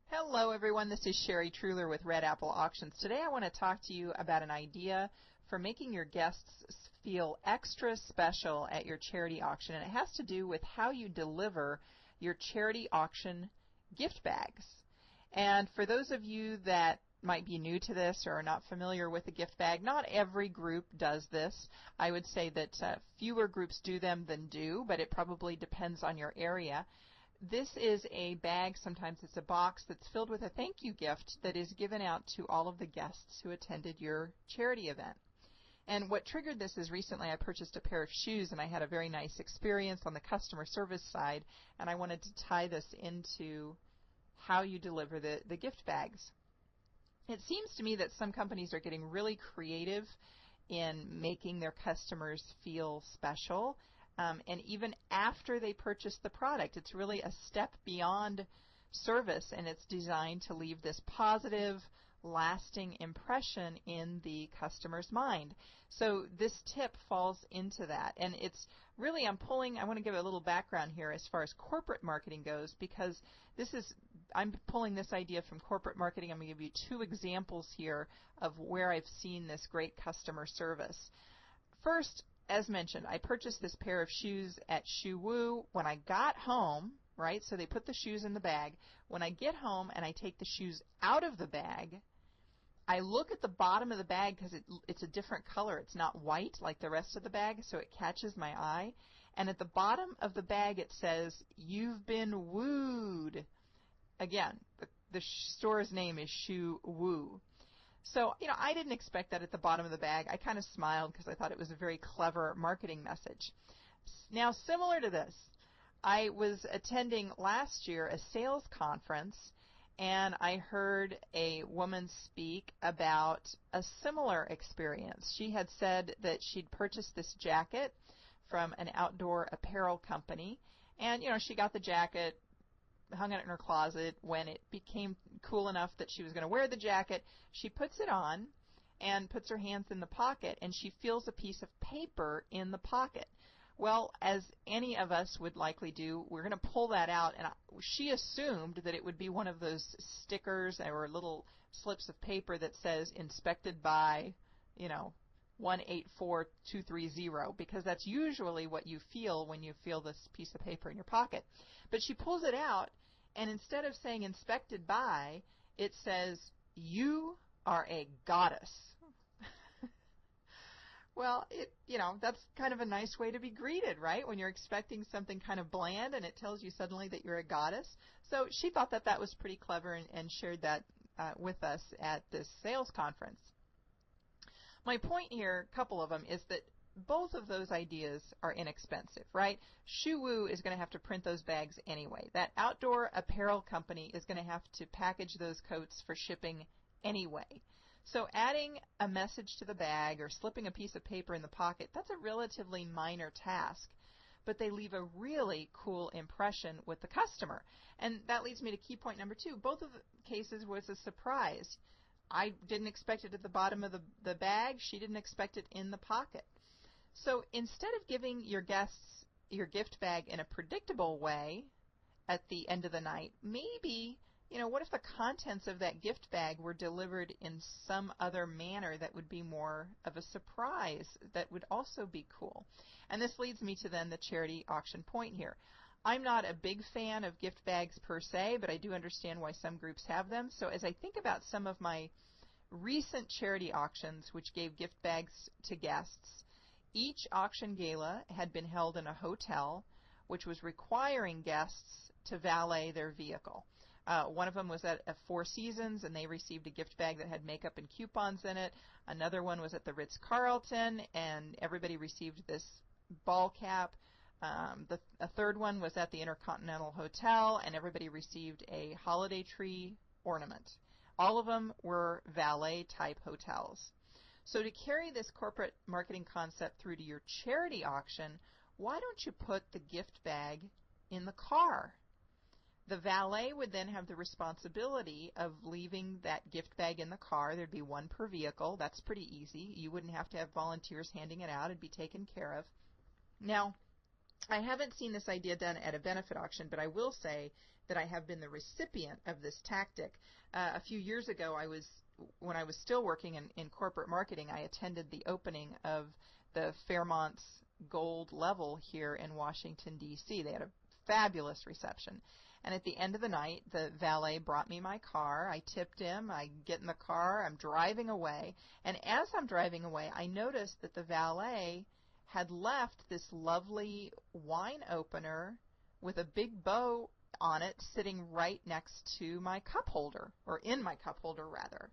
Hello everyone, this is Sherry Truhlar with Red Apple Auctions. Today I want to talk to you about an idea for making your guests feel extra special at your charity auction, and it has to do with how you deliver your charity auction gift bags. And for those of you that might be new to this or are not familiar with a gift bag, not every group does this. I would say that fewer groups do them than do, but it probably depends on your area. This is a bag, sometimes it's a box, that's filled with a thank you gift that is given out to all of the guests who attended your charity event. And what triggered this is recently I purchased a pair of shoes and I had a very nice experience on the customer service side, and I wanted to tie this into how you deliver the gift bags. It seems to me that some companies are getting really creative in making their customers feel special. And even after they purchase the product, it's really a step beyond service, and it's designed to leave this positive, lasting impression in the customer's mind. So this tip falls into that. And it's really, I want to give a little background here as far as corporate marketing goes, because I'm pulling this idea from corporate marketing. I'm going to give you two examples here of where I've seen this great customer service. First, as mentioned, I purchased this pair of shoes at Shoe Woo. When I got home, right, so they put the shoes in the bag. When I get home and I take the shoes out of the bag, I look at the bottom of the bag because it's a different color. It's not white like the rest of the bag, so it catches my eye. And at the bottom of the bag it says, "You've been wooed." Again, the store's name is Shoe Woo. So, I didn't expect that at the bottom of the bag. I kind of smiled because I thought it was a very clever marketing message. Now, similar to this, I was attending last year a sales conference, and I heard a woman speak about a similar experience. She had said that she'd purchased this jacket from an outdoor apparel company, and, she got the jacket, hung it in her closet. When it became cool enough that she was going to wear the jacket, she puts it on and puts her hands in the pocket, and she feels a piece of paper in the pocket. Well, as any of us would likely do, we're going to pull that out, and she assumed that it would be one of those stickers or little slips of paper that says inspected by, 184230, because that's usually what you feel when you feel this piece of paper in your pocket. But she pulls it out, and instead of saying inspected by, it says, "You are a goddess." Well, that's kind of a nice way to be greeted, right? When you're expecting something kind of bland and it tells you suddenly that you're a goddess. So she thought that was pretty clever and shared that with us at this sales conference. My point here, a couple of them, is that both of those ideas are inexpensive, right? Shoe Woo is going to have to print those bags anyway. That outdoor apparel company is going to have to package those coats for shipping anyway. So adding a message to the bag or slipping a piece of paper in the pocket, that's a relatively minor task, but they leave a really cool impression with the customer. And that leads me to key point number 2. Both of the cases was a surprise. I didn't expect it at the bottom of the bag. She didn't expect it in the pocket. So instead of giving your guests your gift bag in a predictable way at the end of the night, maybe, what if the contents of that gift bag were delivered in some other manner that would be more of a surprise, that would also be cool? And this leads me to then the charity auction point here. I'm not a big fan of gift bags per se, but I do understand why some groups have them. So as I think about some of my recent charity auctions, which gave gift bags to guests, each auction gala had been held in a hotel, which was requiring guests to valet their vehicle. One of them was at Four Seasons, and they received a gift bag that had makeup and coupons in it. Another one was at the Ritz-Carlton, and everybody received this ball cap. A third one was at the Intercontinental Hotel, and everybody received a holiday tree ornament. All of them were valet-type hotels. So to carry this corporate marketing concept through to your charity auction, why don't you put the gift bag in the car? The valet would then have the responsibility of leaving that gift bag in the car. There'd be one per vehicle. That's pretty easy. You wouldn't have to have volunteers handing it out. It'd be taken care of. Now, I haven't seen this idea done at a benefit auction, but I will say that I have been the recipient of this tactic. A few years ago, when I was still working in corporate marketing, I attended the opening of the Fairmont's Gold level here in Washington, D.C. They had a fabulous reception. And at the end of the night, the valet brought me my car. I tipped him. I get in the car. I'm driving away. And as I'm driving away, I noticed that the valet had left this lovely wine opener with a big bow on it sitting right next to my cup holder, or in my cup holder, rather.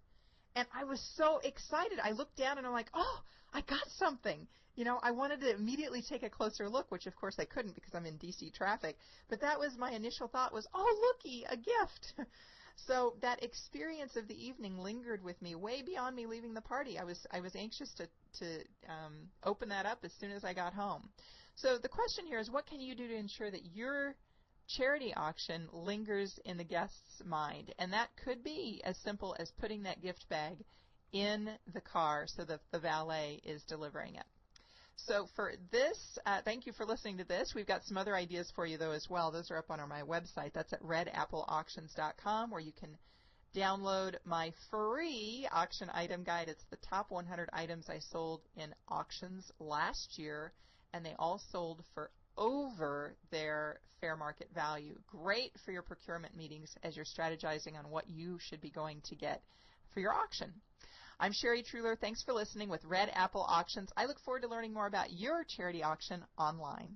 And I was so excited. I looked down and I'm like, oh, I got something. You know, I wanted to immediately take a closer look, which of course I couldn't because I'm in D.C. traffic. But that was my initial thought was, oh, looky, a gift. So that experience of the evening lingered with me way beyond me leaving the party. I was anxious to open that up as soon as I got home. So the question here is, what can you do to ensure that your charity auction lingers in the guest's mind? And that could be as simple as putting that gift bag in the car so that the valet is delivering it. So for this, thank you for listening to this. We've got some other ideas for you, though, as well. Those are up on my website. That's at redappleauctions.com, where you can download my free auction item guide. It's the top 100 items I sold in auctions last year, and they all sold for over their fair market value. Great for your procurement meetings as you're strategizing on what you should be going to get for your auction. I'm Sherry Truhlar. Thanks for listening with Red Apple Auctions. I look forward to learning more about your charity auction online.